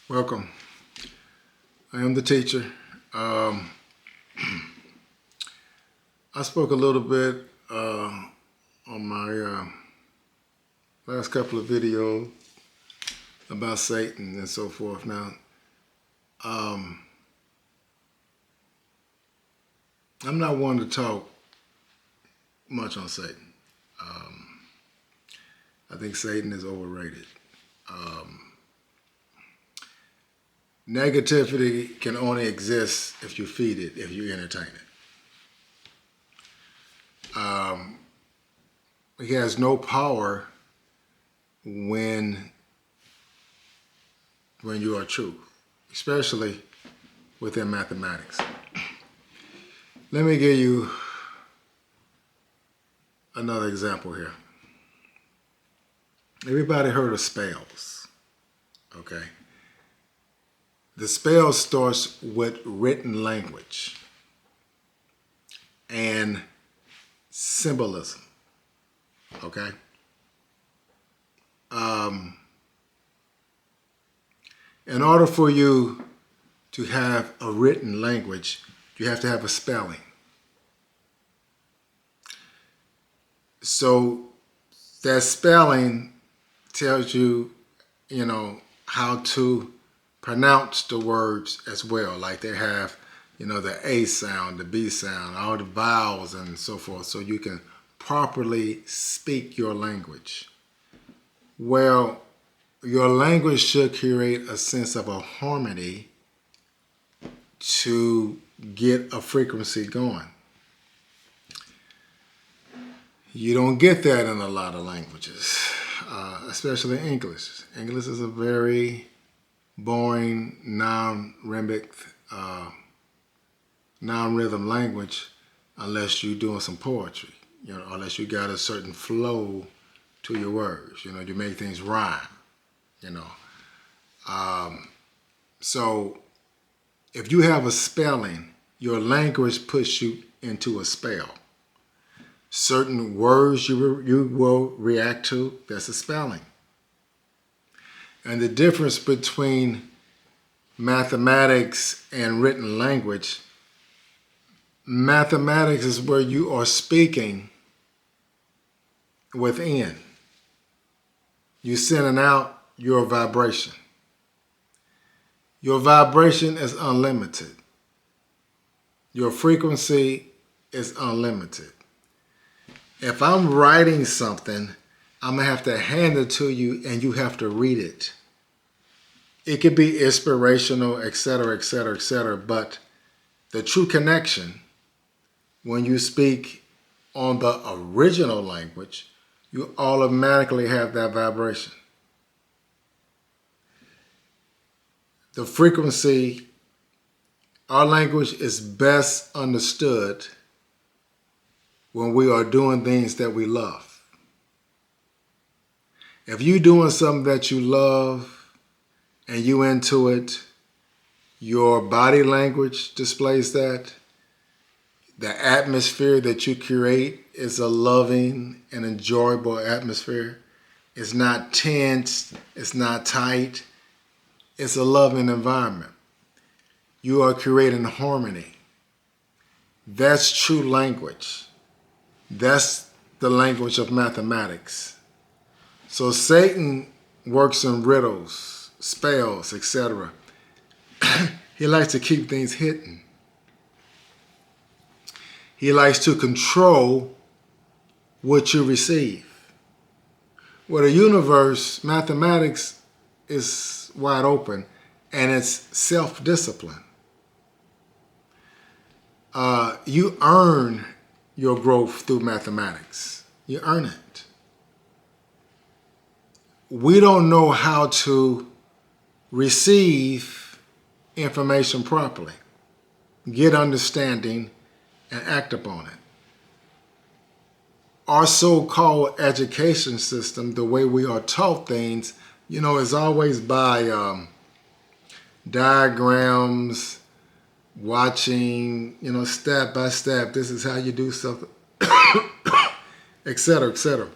Welcome. I am the teacher. Um, I spoke a little bit on my last couple of videos about Satan and so forth. Now, I'm not one to talk much on Satan. I think Satan is overrated. Negativity can only exist if you feed it, if you entertain it. He has no power when you are true, especially within mathematics. Let me give you another example here. Everybody heard of spells, okay? The spell starts with written language and symbolism, okay? In order for you to have a written language, you have to have a spelling. So that spelling tells you, how to pronounce the words as well. Like they have, the A sound, the B sound, all the vowels and so forth, so you can properly speak your language. Well, your language should create a sense of a harmony to get a frequency going. You don't get that in a lot of languages, especially English. English is a very boring, non-rhythmic, non-rhythm language unless you're doing some poetry, unless you got a certain flow to your words, you make things rhyme, So if you have a spelling, your language puts you into a spell. Certain words you will react to, that's a spelling. And the difference between mathematics and written language, mathematics is where you are speaking within. You're sending out your vibration. Your vibration is unlimited. Your frequency is unlimited. If I'm writing something, I'm going to have to hand it to you and you have to read it. It could be inspirational, etc., etc., etc., but the true connection, when you speak on the original language, you automatically have that vibration. The frequency, our language is best understood when we are doing things that we love. If you're doing something that you love and you into it, your body language displays that. The atmosphere that you create is a loving and enjoyable atmosphere. It's not tense, it's not tight. It's a loving environment. You are creating harmony. That's true language. That's the language of mathematics. So Satan works in riddles, spells, etc. He likes to keep things hidden. He likes to control what you receive. Well, the universe, mathematics, is wide open, and it's self-discipline. You earn your growth through mathematics. You earn it. We don't know how to receive information properly, get understanding, and act upon it. Our so-called education system, the way we are taught things, is always by diagrams, watching, step by step, this is how you do something, etc., etc.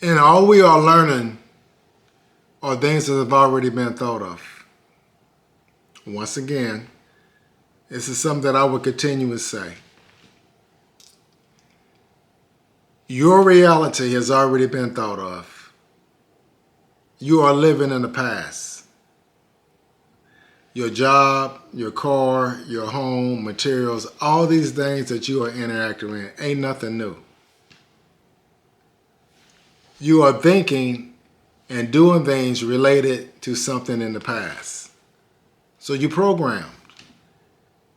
And all we are learning or things that have already been thought of. Once again, this is something that I would continue to say. Your reality has already been thought of. You are living in the past. Your job, your car, your home, materials, all these things that you are interacting with ain't nothing new. You are thinking and doing things related to something in the past. So you programmed.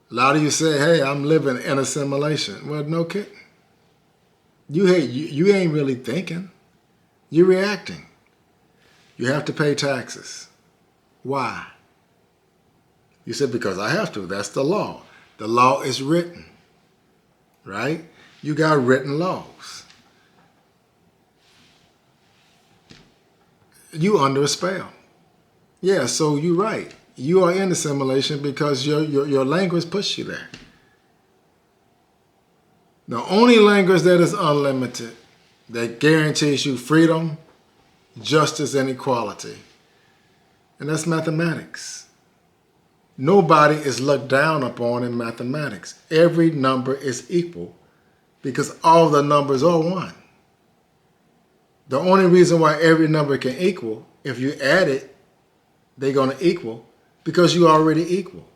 A lot of you say, hey, I'm living in assimilation. Well, no kidding. You ain't really thinking. You're reacting. You have to pay taxes. Why? You said, because I have to. That's the law. The law is written, right? You got written laws. You under a spell. Yeah, so you're right. You are in assimilation because your language pushed you there. The only language that is unlimited, that guarantees you freedom, justice, and equality, and that's mathematics. Nobody is looked down upon in mathematics. Every number is equal because all the numbers are one. The only reason why every number can equal, if you add it, they're going to equal because you already equal.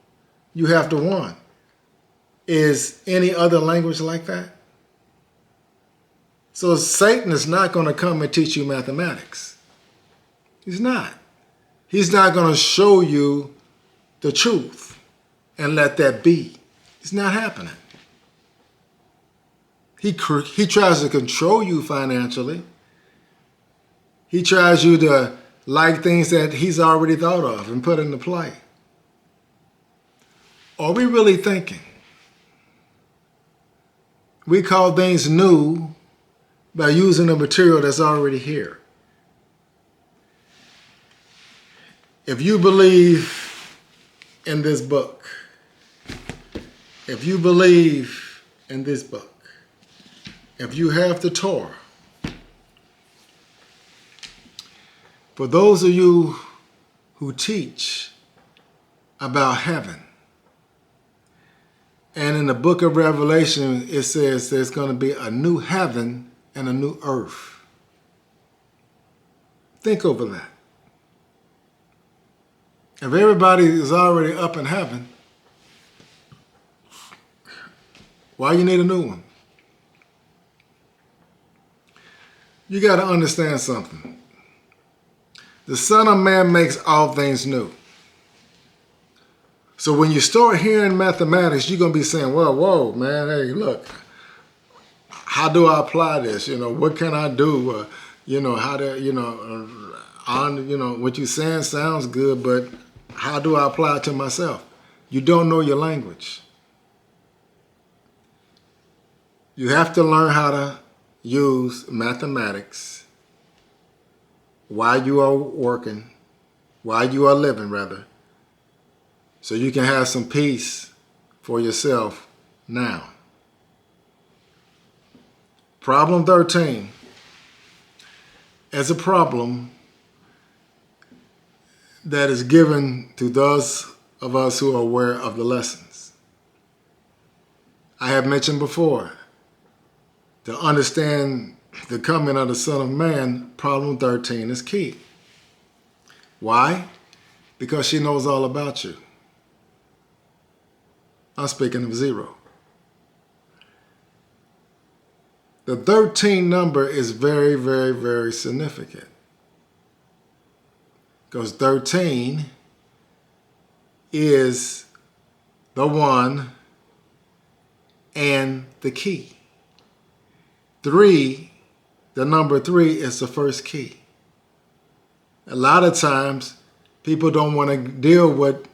You have to one. Is any other language like that? So Satan is not going to come and teach you mathematics. He's not. He's not going to show you the truth and let that be. It's not happening. He tries to control you financially. He tries you to like things that he's already thought of and put into play. Are we really thinking? We call things new by using a material that's already here. If you believe in this book, if you believe in this book, if you have the Torah, for those of you who teach about heaven, and in the book of Revelation, it says there's going to be a new heaven and a new earth. Think over that. If everybody is already up in heaven, why you need a new one? You got to understand something. The Son of Man makes all things new. So when you start hearing mathematics, you're going to be saying, well, whoa, man, hey, look, how do I apply this? What can I do? How to, what you're saying sounds good, but how do I apply it to myself? You don't know your language. You have to learn how to use mathematics while you are working, while you are living, rather, so you can have some peace for yourself now. Problem 13 is a problem that is given to those of us who are aware of the lessons. I have mentioned before, to understand the coming of the Son of Man, problem 13 is key. Why? Because she knows all about you. I'm speaking of zero. The 13 number is very, very, very significant. Because 13 is the one and the key. 3, the number 3 is the first key. A lot of times, people don't want to deal with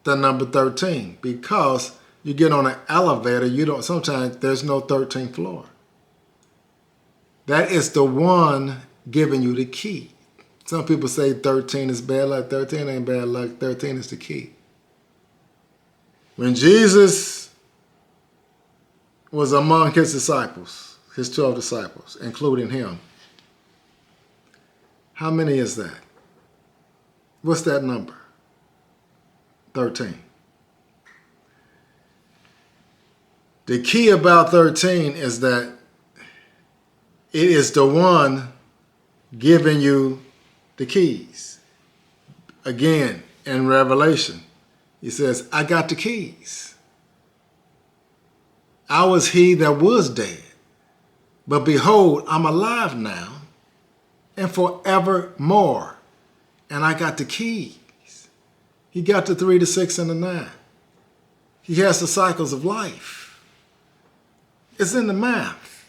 the number 13 because you get on an elevator, sometimes there's no 13th floor. That is the one giving you the key. Some people say 13 is bad luck. 13 ain't bad luck. 13 is the key. When Jesus was among his disciples, his 12 disciples, including him, how many is that? What's that number? 13. The key about 13 is that it is the one giving you the keys. Again, in Revelation, he says, I got the keys. I was he that was dead, but behold, I'm alive now and forevermore. And I got the keys. He got the 3, the 6, and the 9. He has the cycles of life. It's in the math.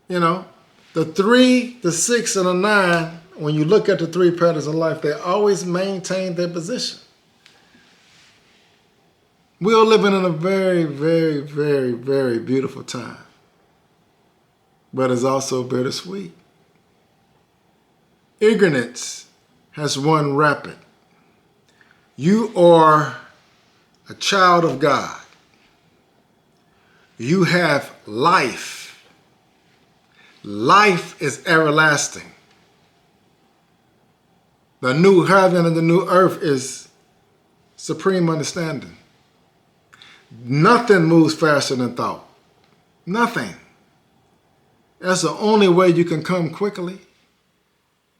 You know, the 3, the 6, and the 9, when you look at the 3 patterns of life, they always maintain their position. We are living in a very, very, very, very beautiful time. But it's also bittersweet. Ignorance has run rapid. You are a child of God. You have life. Life is everlasting. The new heaven and the new earth is supreme understanding. Nothing moves faster than thought. Nothing. That's the only way you can come quickly.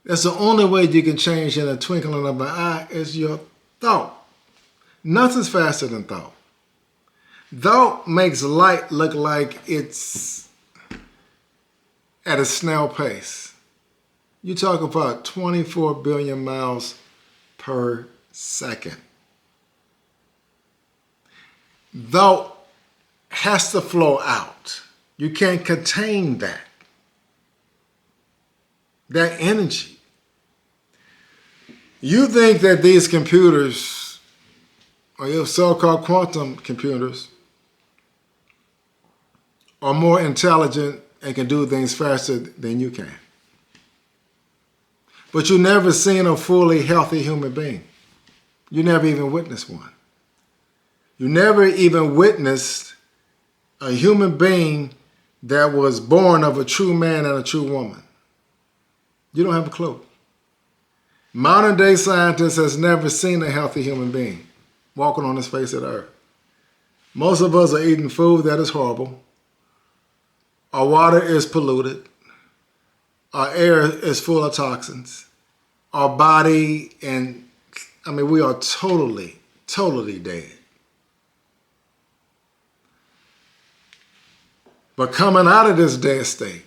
That's the only way you can change in a twinkling of an eye is your thought. Nothing's faster than thought. Thought makes light look like it's at a snail pace. You talk about 24 billion miles per second. Thought has to flow out. You can't contain that energy. You think that these computers, or your so-called quantum computers, are more intelligent and can do things faster than you can. But you've never seen a fully healthy human being. You never even witnessed one. You never even witnessed a human being that was born of a true man and a true woman. You don't have a clue. Modern day scientists has never seen a healthy human being walking on the face of the earth. Most of us are eating food that is horrible. Our water is polluted. Our air is full of toxins. Our body, we are totally, totally dead. But coming out of this dead state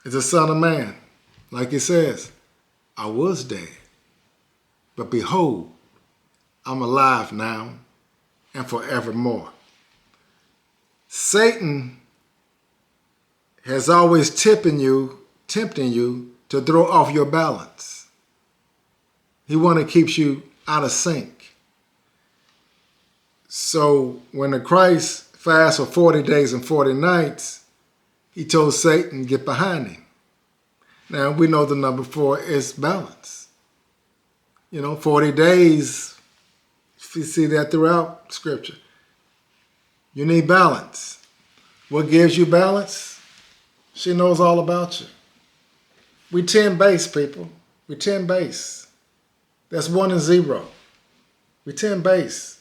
is the Son of Man. Like he says, I was dead, but behold, I'm alive now and forevermore. Satan has always tempting you to throw off your balance. He wants to keep you out of sync. So when the Christ fast for 40 days and 40 nights, he told Satan, get behind him. Now, we know the number 4 is balance. 40 days, you see that throughout Scripture. You need balance. What gives you balance? She knows all about you. We 10 base, people. We 10 base. That's 1 and 0. We 10 base.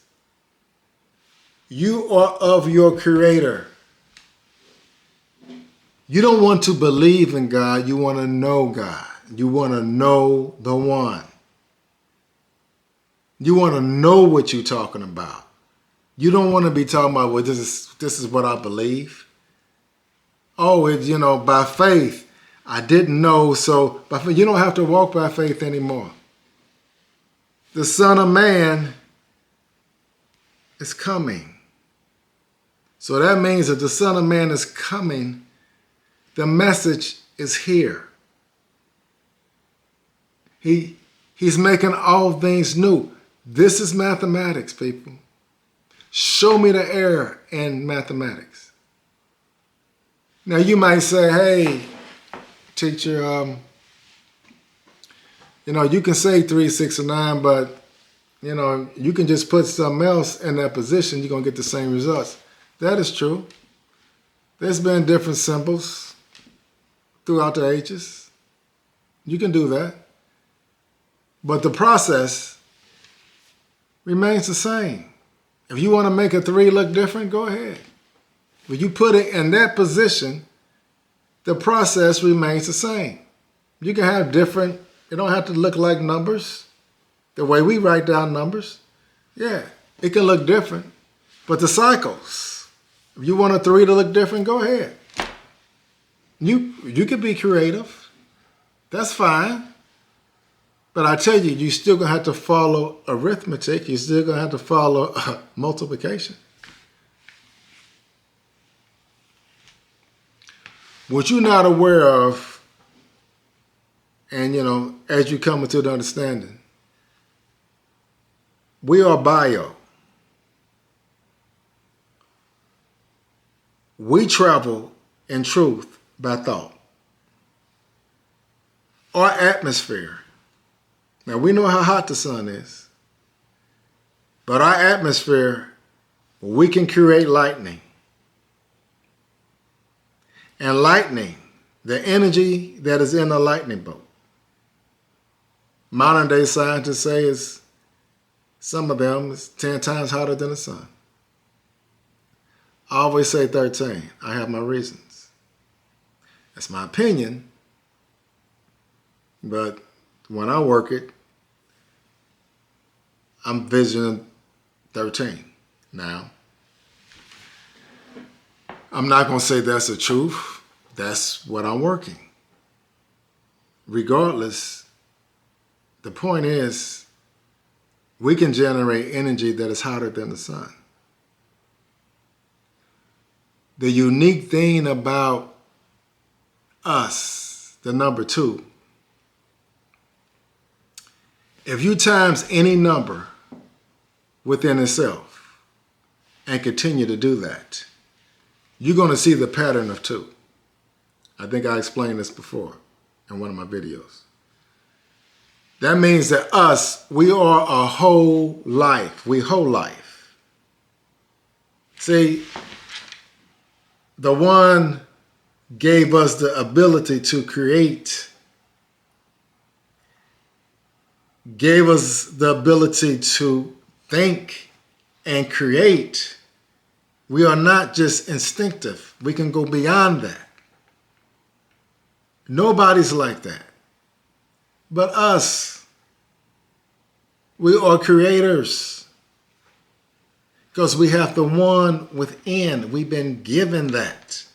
You are of your Creator. You don't want to believe in God. You want to know God. You want to know the one. You want to know what you're talking about. You don't want to be talking about, well, this is what I believe. Oh, by faith. I didn't know, so by faith. You don't have to walk by faith anymore. The Son of Man is coming. So that means that the Son of Man is coming. The message is here. He's making all things new. This is mathematics, people. Show me the error in mathematics. Now you might say, hey, teacher, you can say 3, 6, or 9, but you can just put something else in that position, you're going to get the same results. That is true. There's been different symbols throughout the ages. You can do that. But the process remains the same. If you want to make a 3 look different, go ahead. When you put it in that position, the process remains the same. You can have different, it don't have to look like numbers. The way we write down numbers, yeah, it can look different. But the cycles, if you want a 3 to look different, go ahead. You can be creative. That's fine. But I tell you, you're still going to have to follow arithmetic. You're still going to have to follow multiplication. What you're not aware of, and as you come into the understanding, we are bio. We travel in truth by thought. Our atmosphere. Now we know how hot the sun is, but our atmosphere, we can create lightning. And lightning, the energy that is in a lightning bolt, modern day scientists say is, some of them is 10 times hotter than the sun. I always say 13. I have my reasons. That's my opinion. But when I work it, I'm visioning 13. Now, I'm not going to say that's the truth. That's what I'm working. Regardless, the point is, we can generate energy that is hotter than the sun. The unique thing about us, the number 2, if you times any number within itself and continue to do that, you're going to see the pattern of 2. I think I explained this before in one of my videos. That means that us, we are a whole life. We whole life. See, the one gave us the ability to create, gave us the ability to think and create. We are not just instinctive. We can go beyond that. Nobody's like that. But us, we are creators. Because we have the one within. We've been given that.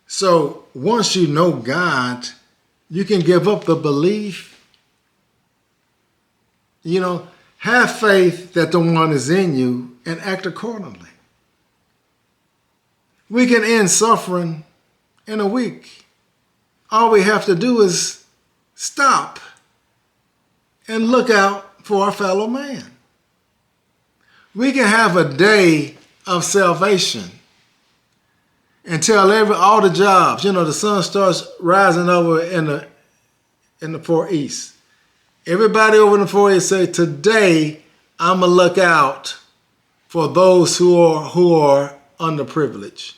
So once you know God, you can give up the belief. Have faith that the one is in you and act accordingly. We can end suffering in a week. All we have to do is stop and look out for our fellow man. We can have a day of salvation and tell all the jobs. The sun starts rising over in the far east. Everybody over in the far east say, today I'm gonna look out for those who are underprivileged.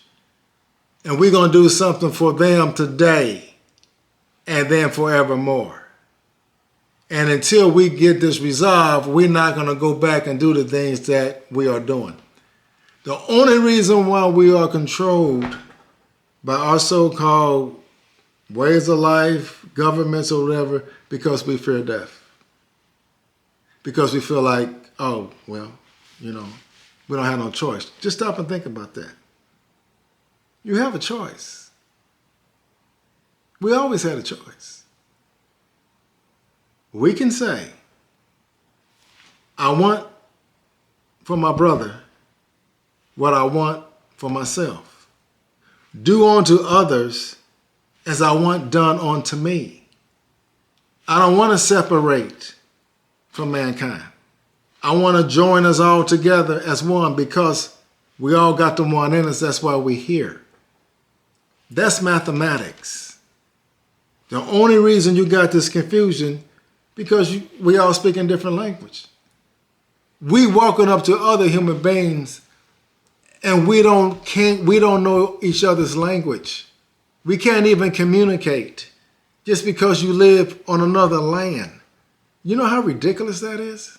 And we're going to do something for them today and then forevermore. And until we get this resolved, we're not going to go back and do the things that we are doing. The only reason why we are controlled by our so-called ways of life, governments or whatever, because we fear death. Because we feel like, oh, well, we don't have no choice. Just stop and think about that. You have a choice. We always had a choice. We can say, I want for my brother what I want for myself. Do unto others as I want done unto me. I don't want to separate from mankind. I want to join us all together as one because we all got the one in us. That's why we're here. That's mathematics. The only reason you got this confusion because we all speak in different language. We walking up to other human beings and we don't know each other's language. We can't even communicate just because you live on another land. You know how ridiculous that is?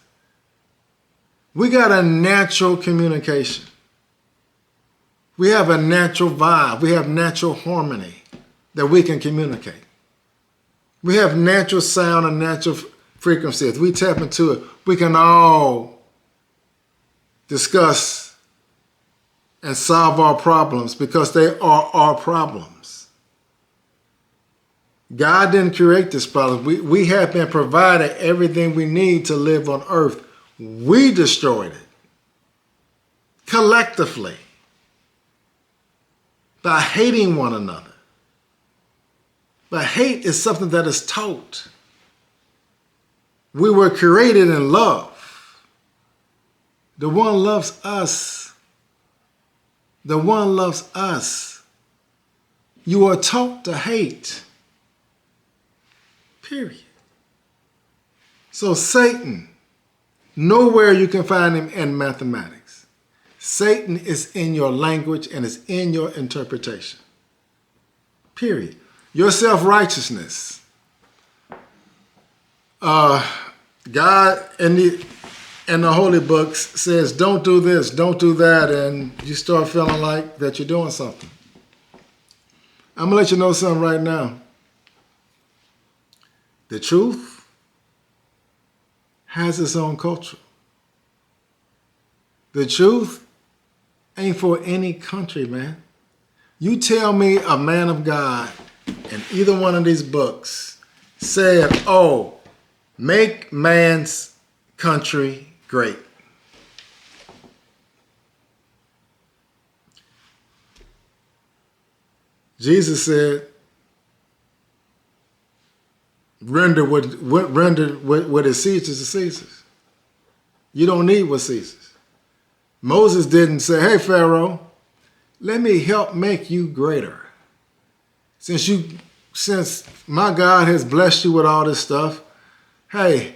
We got a natural communication. We have a natural vibe. We have natural harmony that we can communicate. We have natural sound and natural frequency. If we tap into it, we can all discuss and solve our problems because they are our problems. God didn't create this problem. We have been provided everything we need to live on earth. We destroyed it collectively by hating one another. But hate is something that is taught. We were created in love. The one loves us. The one loves us. You are taught to hate. Period. So Satan, nowhere you can find him in mathematics. Satan is in your language and is in your interpretation. Period. Your self-righteousness. God in the holy books says, don't do this, don't do that, and you start feeling like that you're doing something. I'm going to let you know something right now. The truth has its own culture. The truth ain't for any country, man. You tell me a man of God in either one of these books said, oh, make man's country great. Jesus said, render what is Caesar's to Caesar's. You don't need what Caesar's. Moses didn't say, hey, Pharaoh, let me help make you greater. Since my God has blessed you with all this stuff, hey,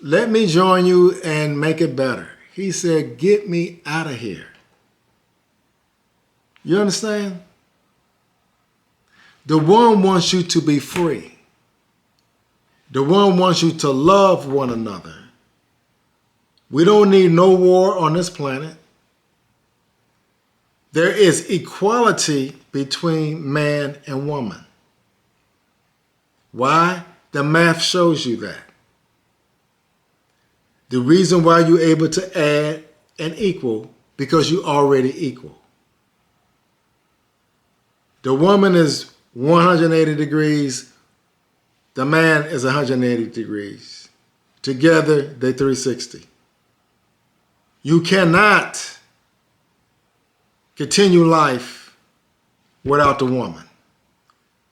let me join you and make it better. He said, get me out of here. You understand? The one wants you to be free. The one wants you to love one another. We don't need no war on this planet. There is equality between man and woman. Why? The math shows you that. The reason why you're able to add and equal, because you're already equal. The woman is 180 degrees. The man is 180 degrees. Together, they're 360. You cannot continue life without the woman.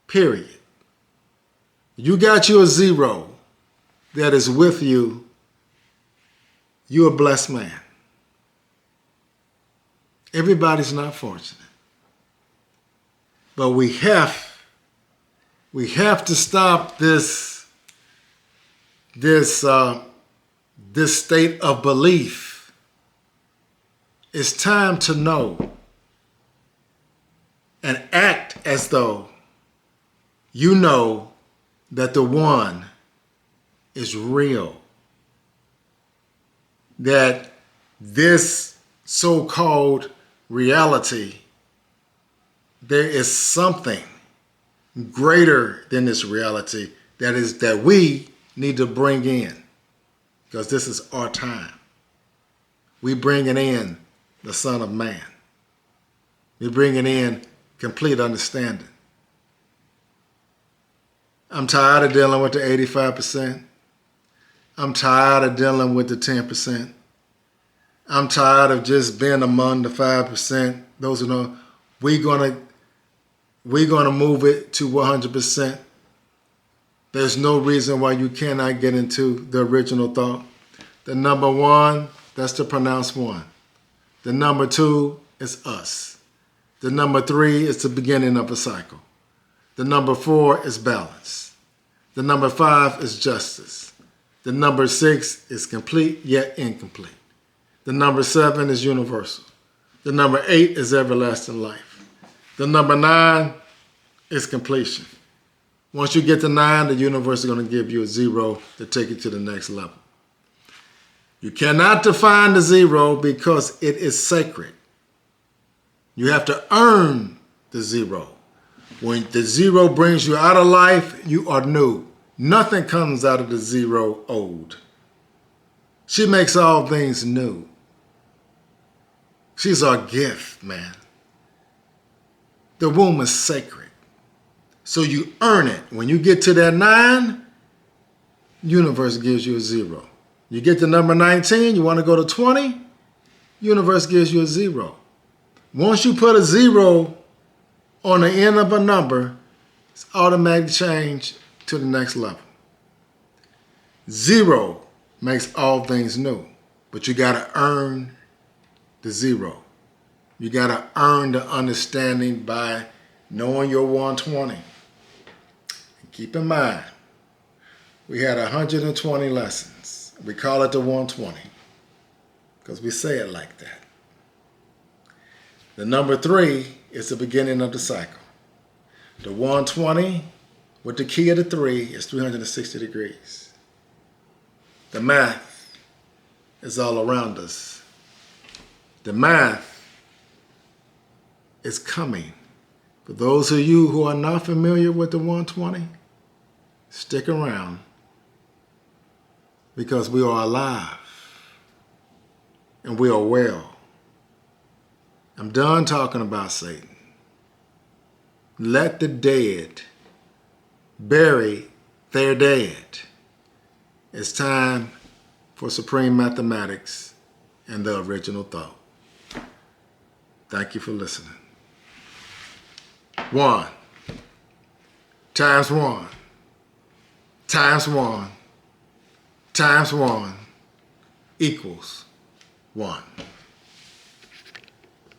Period. You got you a zero that is with you. You're a blessed man. Everybody's not fortunate. But we have to stop this state of belief. It's time to know and act as though you know that the one is real. That this so-called reality, there is something greater than this reality that we need to bring in, because this is our time. We bringing in the Son of Man. We bringing in complete understanding. I'm tired of dealing with the 85%. I'm tired of dealing with the 10%. I'm tired of just being among the 5%. Those who know, we're gonna move it to 100%. There's no reason why you cannot get into the original thought. The number one, that's the pronounced one. The number two is us. The number three is the beginning of a cycle. The number four is balance. The number five is justice. The number six is complete yet incomplete. The number seven is universal. The number 8 is everlasting life. The number 9 is completion. Once you get to 9, the universe is going to give you a 0 to take you to the next level. You cannot define the 0 because it is sacred. You have to earn the 0. When the 0 brings you out of life, you are new. Nothing comes out of the 0 old. She makes all things new. She's our gift, man. The womb is sacred. So you earn it. When you get to that 9, universe gives you a 0. You get to number 19, you want to go to 20, universe gives you a 0. Once you put a 0 on the end of a number, it's automatically changed to the next level. 0 makes all things new, but you got to earn the 0. You got to earn the understanding by knowing your 120. And keep in mind, we had 120 lessons. We call it the 120 because we say it like that. The number 3 is the beginning of the cycle. The 120 with the key of the 3 is 360 degrees. The math is all around us. The math is coming. For those of you who are not familiar with the 120, stick around because we are alive and we are well. I'm done talking about Satan. Let the dead bury their dead. It's time for supreme mathematics and the original thought. Thank you for listening. 1 times 1 times 1 times 1 equals 1.